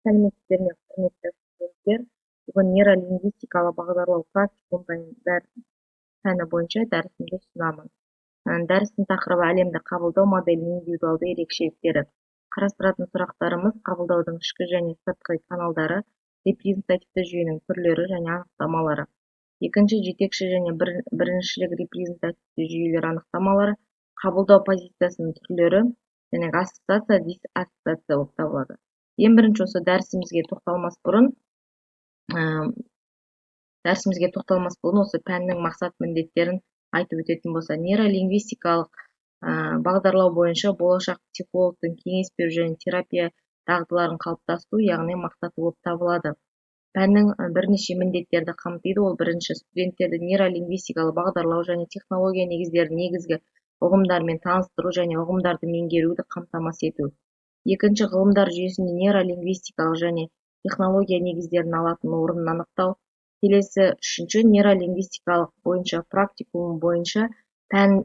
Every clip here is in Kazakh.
Сәлеметсіздер ме, құрметті студенттер? Бүгін нейролингвистикалық бағдарлау практикум пәні бойынша дәрісімді ұсынамын. Дәрістің тақырыбы әлемді қабылдау моделінің индивидуалды ерекшеліктері. Қарастыратын сұрақтарымыз қабылдаудың ішкі және сыртқы каналдары, репрезентативті жүйенің түрлері және анықтамалары. Екінші жетекші және біріншілік репрезентативті жүйелер анықтамалары, қабылдау позициясының түрлері және ассоциация, диссоциация болып табылады. Ең бірінші осы дәрісімізге тоқталмас бұрын осы пәннің мақсат міндеттерін айтып өтетін болса, нейролингвистикалық бағдарлау бойынша болашақ психологтың кеңес беру және терапия дағдыларын қалыптастыру, яғни мақсаты болып табылады. Пәннің бірнеше міндеттерді қамтиды. Ол бірінші, студенттерді нейролингвистикалық бағдарлау және технология негіздерін негізгі ұғымдармен таныстыру және ұғымдарды меңгеруді қамтамасыз ету. Екінші, ғылымдар жүйесінде нейролингвистикалық және технология негіздерін алатын орнын анықтау. Келесі, үшінші, нейролингвистикалық бойынша практикум бойынша пән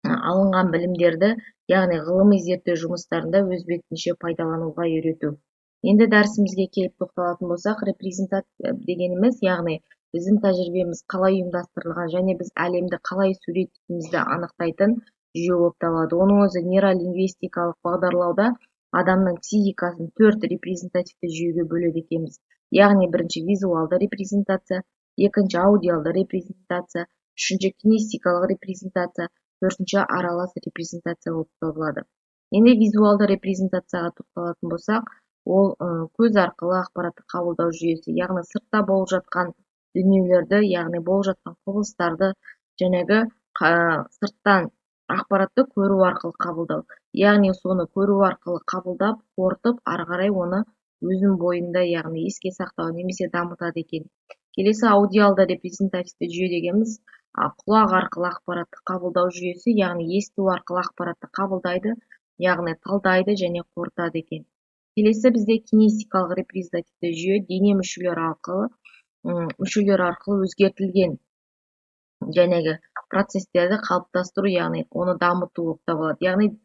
алынған білімдерді, яғни ғылыми зерттеу жұмыстарында өз бетінше пайдалануға үйрету. Енді дәрісімізге келіп тоқталатын болсақ, репрезентация дегеніміз, яғни біздің тәжірибеміз қалай ұйымдастырылған және біз әлемді қалай суреттейтінімізді анықтайтын жүйе болып табылады. Оның өзі нейролингвистикалық бағдарлауда адамның психикасын 4 репрезентативті жүйеге бөледі екенбіз. Яғни бірінші визуалды репрезентация, екінші аудиалды репрезентация, үшінші кинестикалық репрезентация, төртінші аралас репрезентация болып табылады. Енді визуалды репрезентацияға тоқталатын болсақ, ол көз арқылы ақпаратты қабылдау жүйесі, яғни сыртта болып жатқан дүниелерді, яғни болып жатқан құбылыстарды жәнегі сырттан ақпаратты көру арқылы қабылдау. Яғни соны көру арқылы қабылдап, қорытып, ары қарай оны өзінің бойында, яғни еске сақтау немесе дамытады екен. Келесі аудиалды репрезентативті жүйе дегеніміз құлақ арқылы ақпаратты қабылдау жүйесі, яғни есту арқылы ақпаратты қабылдайды, яғни талдайды және қорытады екен. Келесі бізде кинестикалық репрезентативті жүйе дене мүшелері арқылы өзгертілген жәнегі процестерді қалыптастыру, яғни оны дамыту болып табылады. Яғни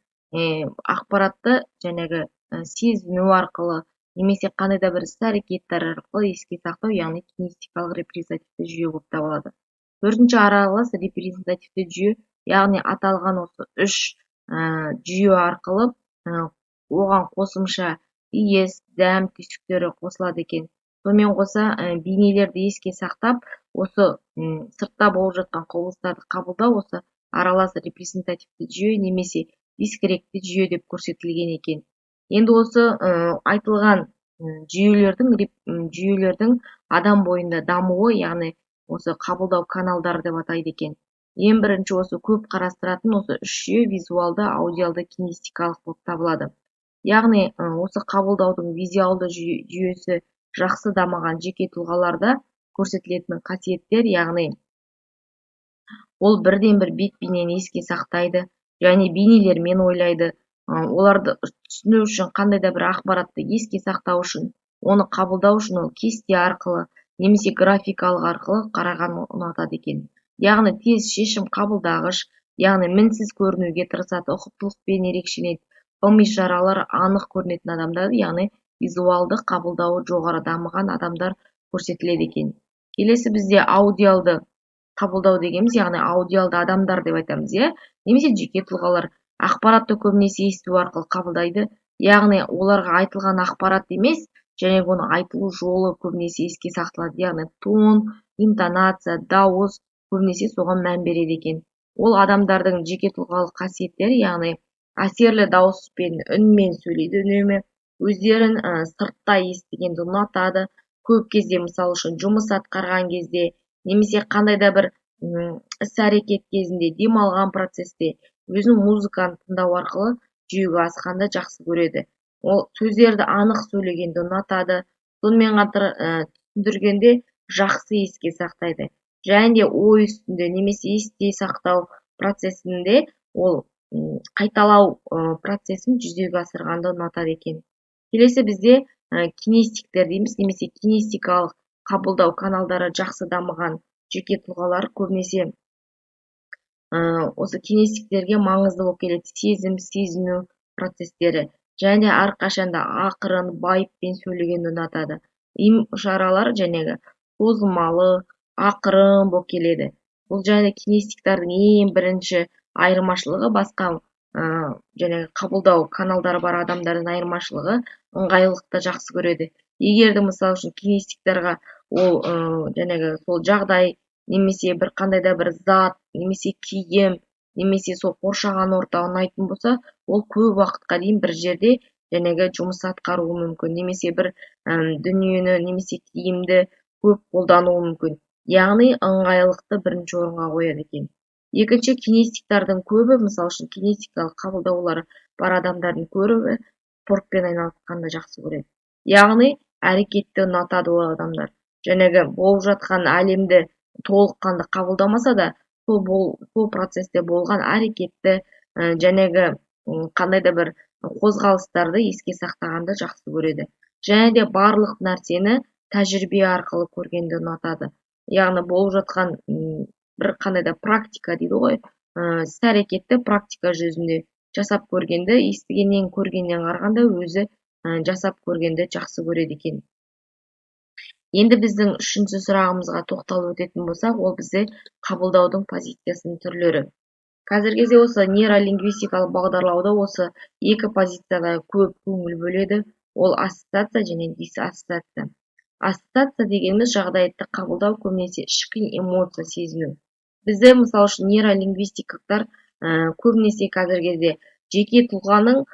ақпаратты жәнегі сезіну арқылы немесе қандай да бір іс-әрекеттер арқылы еске сақтау, яғни кинестикалық репрезентативті жүйе болып табылады. Төртінші аралас репрезентативті жүйе, яғни аталған осы 3 жүйе арқылы оған қосымша иіс, дәм түйсіктері қосылады екен. Сонымен қоса бейнелерді еске сақтап, осы сыртта болып жатқан құбылыстарды қабылдау осы аралас репрезентативті жүйе немесе дискретті жүйе деп көрсетілген екен. Енді осы айтылған жүйелердің адам бойында дамуы, яғни осы қабылдау каналдары деп атайды екен. Ең бірінші осы көп қарастыратын осы 3 жүйе визуалды, аудиалды, кинестикалық болып табылады. Яғни осы қабылдаудың визуалды жүйесі жақсы дамыған жеке тұлғаларда көрсетілетін қасиеттер, яғни ол бірден-бір бет-бейнені еске сақтайды және бейнелермен ойлайды. Оларды түсіну үшін, қандай да бір ақпаратты еске сақтау үшін, оны қабылдау үшін ол кесте арқылы немесе графикалық арқылы қараған ұнатады екен. Яғни тез шешім қабылдағыш, яғни мінсіз көрінуге тырысады, ұқыптылықпен ерекшеленеді, ғылыми шаралар анық көрінетін адамдар, яғни визуалды қабылдауы жоғары дамыған адамдар көрсетіледі екен. Келесі бізде аудиалды қабылдау дегеніміз, яғни аудиалды адамдар деп айтамыз, немесе жеке тұлғалар ақпаратты көбінесе есту арқылы қабылдайды, яғни оларға айтылған ақпарат емес, және оны айтылу жолы көбінесе еске сақталады, яғни тон, интонация, дауыс көбінесе соған мән береді екен. Ол адамдардың жеке тұлғалық қасиеттері, яғни әсерлі дауыспен, үнмен сөйлейді үнемі, өздерін сыртта естігенді ұнатады, көп кезде мысалы үшін жұмыс атқарған кезде, немесе қандай да бір іс-әрекет кезінде, демалған процесте өзінің музыканы тыңдау арқылы жүйеге асқанды жақсы көреді. Ол сөздерді анық сөйлегенді ұнатады, сонымен қатар түсіндіргенде жақсы еске сақтайды. Және де ой үстінде немесе есте сақтау процесінде ол қайталау процесін жүзеге асырғанды ұнатады екен. Келесі бізде кинестиктер дейміз, немесе кинестикалық қабылдау каналдары жақсы дамыған жеке тұлғалар көбінесе осы кинестиктерге маңызды болып келеді. Сезім, сезіну процестері. және де әрқашанда ақырын, байыппен сөйлегенді ұнатады. Ишаралар созылмалы, ақырын болып келеді. Бұл кинестиктердің ең бірінші айырмашылығы басқа қабылдау каналдары бар адамдардың айырмашылығы ыңғайлылықты жақсы көреді. Егер де мысалы үшін кинестиктерға ол сол жағдай немесе бір қандай да бір зат немесе киім немесе сол қоршаған орта ұнайтын болса, ол көп уақытқа дейін бір жерде жұмыс атқаруы мүмкін, немесе бір дүниені немесе киімді көп қолдануы мүмкін. Яғни ыңғайлылықты бірінші орынға қояды екен. Екінші, кинестиктердің көбі, мысалы үшін кинестикалық қабылдаулары бар адамдардың көбі спортпен айналысқанды жақсы көреді. Яғни әрекетті ұнатады ол адамдар. Болып жатқан әлемді толыққанды қабылдамаса да, сол процесте болған әрекетті қандай да бір қозғалыстарды еске сақтағанды жақсы көреді. Және де барлық нәрсені тәжірибе арқылы көргенді ұнатады. Яғни болып жатқан бір қандай да практика дейді ғой, іс-әрекетті практика жүзінде жасап көргенді, естігеннен көргеннен қарағанда өзі жасап көргенді жақсы көреді екен. Енді біздің үшінші сұрағымызға тоқталып өтетін болсақ, ол бізде қабылдаудың позициясының түрлері. Қазіргі кезде осы нейролингвистикалық бағдарлауда осы екі позицияға көп көңіл бөледі. Ол ассоциация және диссоциация. Ассоциация дегеніміз жағдаятты қабылдау, көбінесе ішкі эмоция сезіну. Бізде мысалы үшін нейролингвистиктер көбінесе қазіргі кезде жеке тұлғаның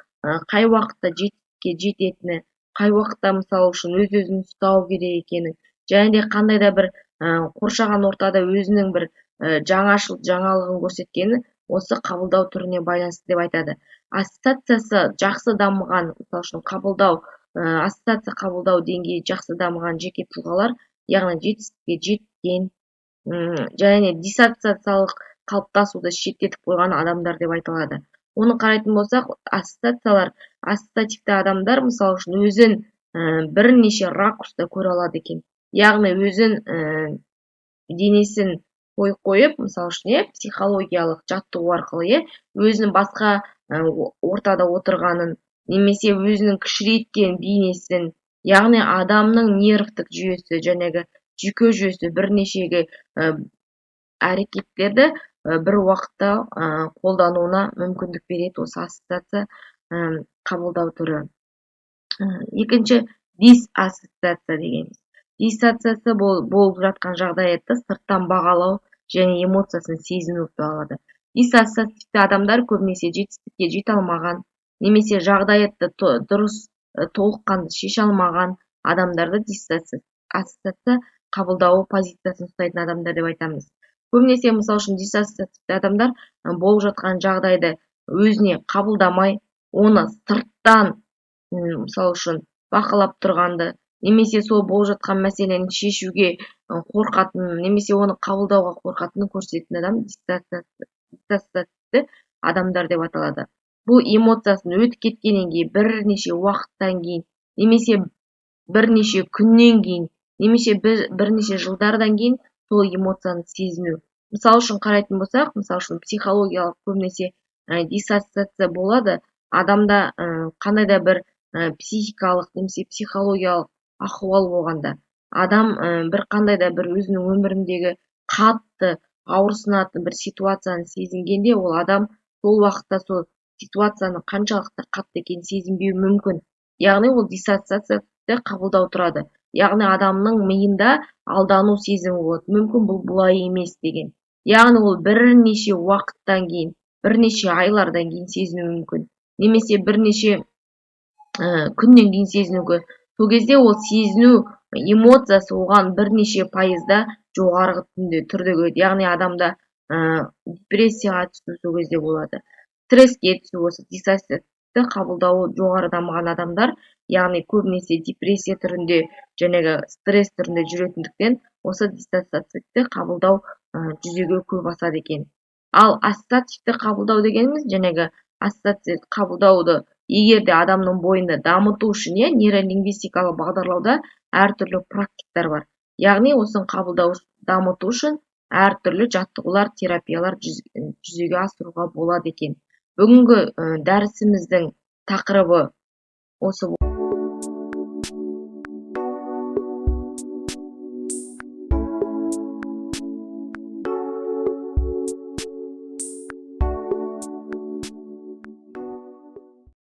қай уақытта жетістікке жететіні, қай уақытта мысалы үшін өз-өзін ұстау керек екенін, және де қандай да бір қоршаған ортада өзінің бір жаңалығын көрсеткені осы қабылдау түріне байланысты деп айтады. Ассоциациясы жақсы дамыған, мысалы үшін ассоциация қабылдау деңгейі жақсы дамыған жеке тұлғалар, яғни жетістікке жеткен, және диссоциациялық қалыптасуды шеттетіп қойған адамдар деп айтылады. Оны қарайтын болсақ, ассоциативті адамдар мысалы үшін өзін бірнеше ракурста көре алады екен. Яғни өзін денесін қойып, мысалы үшін психологиялық жаттығу арқылы өзінің басқа ортада отырғанын, немесе өзінің кішірейткен бейнесін, яғни адамның нервтік жүйесі, жүйке жүйесі бірнешегі әрекеттерді бір уақытта қолдануына мүмкіндік береді осы ассоциация қабылдау түрі. Екінші, диссоциация дегеніміз. Диссоциация болып жатқан жағдаятты сырттан бағалау және эмоциясын сезіну деп алады. Диссоциативті адамдар көбінесе жетістікке жете алмаған, немесе жағдаятты дұрыс толыққанды шеше алмаған адамдарды диссоциация қабылдау позициясын ұстайтын адамдар деп айтамыз. Көбінесе мысалы үшін диссоциативті адамдар болып жатқан жағдайды өзіне қабылдамай, оны сырттан мысалы үшін бақылап тұрғанды, немесе сол болып жатқан мәселені шешуге қорқатын, немесе оны қабылдауға қорқатынын көрсететін адам диссоциативті адамдар деп аталады. Бұл эмоциясын өтіп кеткеннен кейін, бірнеше уақыттан кейін, немесе бірнеше күннен кейін, немесе бірнеше жылдардан кейін сол эмоцияны сезіну. Мысалы үшін қарайтын болсақ, мысалы үшін психологиялық көбінесе диссоциация болады. Адамда қандай да бір психикалық немесе психологиялық ахуал болғанда, адам бір қандай да бір өзінің өміріндегі қатты ауырсынатын бір ситуацияны сезінгенде, ол адам сол уақытта сол ситуацияның қаншалықты қатты екенін сезінбеуі мүмкін. Яғни ол диссоциацияны қабылдау тұрады. Яғни адамның миында алдану сезімі болады. Мүмкін бұл бұлай емес деген. Яғни ол бірнеше уақыттан кейін, бірнеше айлардан кейін сезіну мүмкін. Немесе бірнеше күннен кейін сезінуге. Сол кезде ол сезіну эмоциясы оған бірнеше пайызда жоғарғы түрде көреді. Яғни адамда депрессияға түсу сол кезде болады. Стресске түсу, осы диссоциативті қабылдауы жоғары дамыған адамдар, яғни көбінесе депрессия түрінде, стресс түрінде жүретіндіктен, осы диссоциативті қабылдау жүзеге көп асады екен. Ал ассоциативті қабылдау дегеніміз, ассоциативті қабылдауды егер де адамның бойында дамыту үшін, нейролингвистикалық бағдарлауда әртүрлі практиктар бар. Яғни осыны қабылдау дамыту үшін әртүрлі жаттығулар, терапиялар жүзеге асыруға болады екен. Бүгінгі дәрісіміздің тақырыбы осы